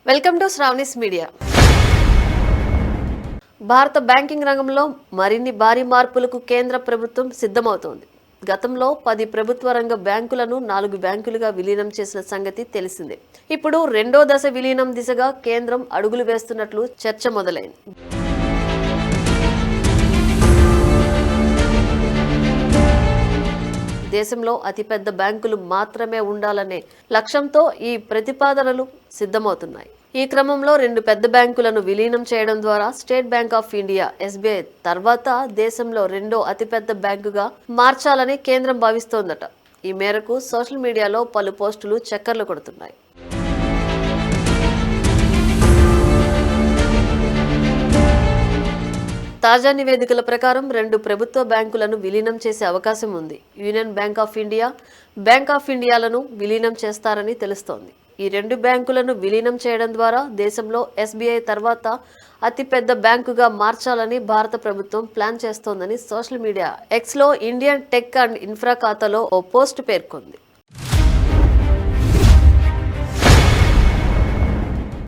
Welcome to Sravani's media. భారత banking రంగంలో మరిన్ని భారీ మార్పులకు కేంద్ర ప్రభుత్వం సిద్ధమవుతోంది. గతంలో 10 ప్రభుత్వ రంగ బ్యాంకులను 4 బ్యాంకులుగా విలీనం చేసిన సంగతి తెలిసిందే. ఇప్పుడు రెండో దశ విలీనం దిశగా కేంద్రం అడుగులు వేస్తున్నట్లు చర్చ మొదలైంది. దేశంలో అతిపెద్ద బ్యాంకులు మాత్రమే ఉండాలనే లక్ష్యంతో ఈ ప్రతిపాదనలు సిద్ధమవుతున్నాయి. ఈ క్రమంలో 2 పెద్ద బ్యాంకులను విలీనం చేయడం ద్వారా state bank of India SBI తర్వాత దేశంలో రెండో అతిపెద్ద బ్యాంకుగా మార్చాలని కేంద్రం భావిస్తోందట. ఈ మేరకు సోషల్ మీడియాలో పలు పోస్టులు చక్కర్లు కొడుతున్నాయి. తాజా నివేదికల ప్రకారం 2 ప్రభుత్వ బ్యాంకులను విలీనం చేసే అవకాశం ఉంది. Union Bank of India, bank of ఇండియాలను విలీనం చేస్తారని తెలుస్తోంది. ఈ 2 బ్యాంకులను విలీనం చేయడం ద్వారా దేశంలో ఎస్బీఐ తర్వాత అతిపెద్ద బ్యాంకుగా మార్చాలని భారత ప్రభుత్వం ప్లాన్ చేస్తోందని సోషల్ మీడియా ఎక్స్లో ఇండియన్ టెక్ అండ్ ఇన్ఫ్రా ఖాతాలో ఓ పోస్ట్ పేర్కొంది.